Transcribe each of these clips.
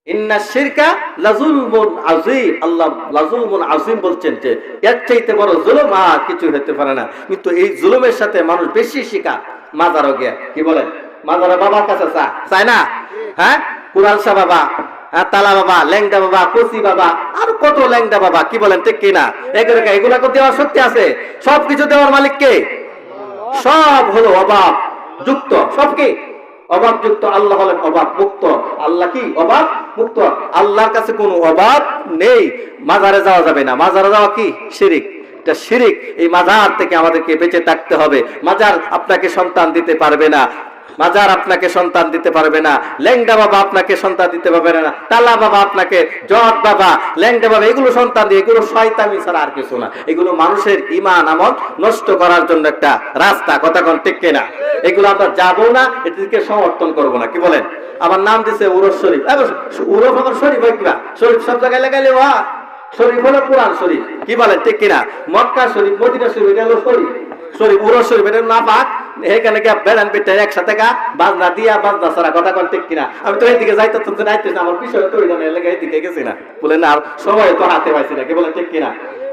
ইন্না শিরকা লাযুলমুন আযীম, আল্লাহ লাযুলমুন আযীম বলছেন যে এর চাইতে বড় জুলুম আর কিছু হতে পারে না। কিন্তু এই জুলুমের সাথে মানুষ বেশি শিকার। মাজারও গিয়া কি বলেন, মাজারে বাবার কাছে চায় না? হ্যাঁ, কুরাল শাহ বাবা, তালা বাবা, ল্যাংডা বাবা, কচি বাবা, আর কত ল্যাংডা বাবা, কি বলেন ঠিক কিনা? এগুলাকে দেওয়ার শক্তি আছে? সবকিছু দেওয়ার মালিক কে? সব হলো অভাব যুক্ত, সব কি অভাব যুক্ত। আল্লাহ হলেন অভাব মুক্ত। আল্লাহ কি অভাব মুক্ত? আল্লাহর কাছে কোনো অভাব নেই। মাজারে যাওয়া যাবে না। মাজারে যাওয়া কি শিরিক, এটা শিরিক। এই মাজার থেকে আমাদেরকে বেঁচে থাকতে হবে। মাজার আপনাকে সন্তান দিতে পারবে না, মাজার আপনাকে সন্তান দিতে পারবে না, ল্যাংডা বাবা আপনাকে সন্তান দিতে পারবে না, তালা বাবা আপনাকে, জট বাবা, ল্যাংডা বাবা, এগুলো সন্তান দিয়ে, এগুলো শয়তানি ছাড়া আর কিছু না। এগুলো মানুষের ঈমান আমল নষ্ট করার জন্য একটা রাস্তা। কথা কোন ঠিক কিনা? এগুলো আমরা যাবো না, এটিকে সমর্থন করবো না। কি বলেন? আমার নাম দিছে উরস শরীফ। উরস আমার শরীফ হয় কিনা? শরীফ সব জায়গায় লাগাইলে শরীফ হলো কোরআন শরীফ। কি বলেন ঠিক কিনা? মক্কা শরীফ, মদিনা শরীফ, এটা হলো শরীফ। শরীফ উরস শরীফ, এটা না পাক। এখানে গিয়ে বেড়ান পেটে একসাথে গা বাজনা দিয়া বাজনা ছাড়া। কথা কোন ঠিক কিনা? আমি তো এইদিকে যাইতে নাইতেছি, আমার পিছনে তো এইদিকে গেছি না বলে না, আর সময় তো হাতে পাইছি না। কি বলেন ঠিক কিনা?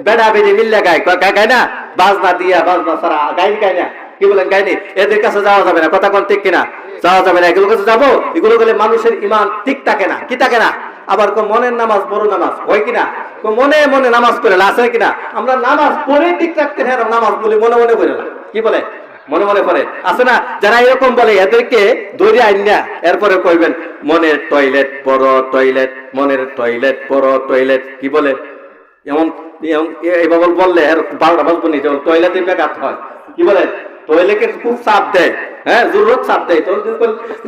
বেড়া বেড়ি মিল্লা গায় গায় না, বাজনা দিয়া বাজনা ছাড়া গায় না। কি বলেন? গায়নি। এদের কাছে যাওয়া যাবে না। কথা কোন ঠিক কিনা? যাওয়া যাবে না। এগুলোর কাছে যাবো, এগুলো গেলে মানুষের ঈমান ঠিক থাকে না। কি থাকে না? আবার মনের নামাজ বড় নামাজ হয় কিনা? মনে মনে নামাজ করে আছে কিনা? আমরা নামাজ পড়ে ঠিক রাখতে হ্যাঁ, নামাজ বলি মনে মনে করে না। কি বলে? মনে মনে করে আছে না যারা এরকম বলে, এদেরকে ধরে আইন না, এরপরে কইবেন মনের টয়লেট বড় টয়লেট, মনের টয়লেট বড় টয়লেট। কি বলে? এমন এইভাবে বললে এর 12টা বাজবো নি, যেমন টয়লেটে ব্যাঘাত হয়। কি বলে? টয়লেটের খুব চাপ দেয়, হ্যাঁ, জরুরত চাপ দেয়।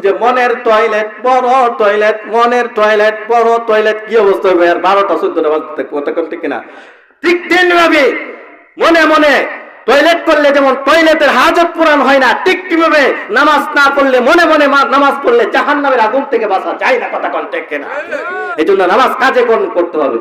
যে মনের টয়লেট বড় টয়লেট, মনের টয়লেট বড় টয়লেট, কি অবস্থা হবে? আর 12টা 14টা বাজতে কথা কোন ঠিক কিনা? ঠিক তেমনি ভাবে মনে মনে টয়লেট করলে যেমন টয়লেটের হাজত পূরণ হয় না, ঠিক কিভাবে নামাজ না পড়লে, মনে মনে নামাজ পড়লে জাহান্নামের আগুন থেকে বাঁচা যায় না। কথা কোন ঠিক কিনা? এই জন্য নামাজ কাজে করতে হবে।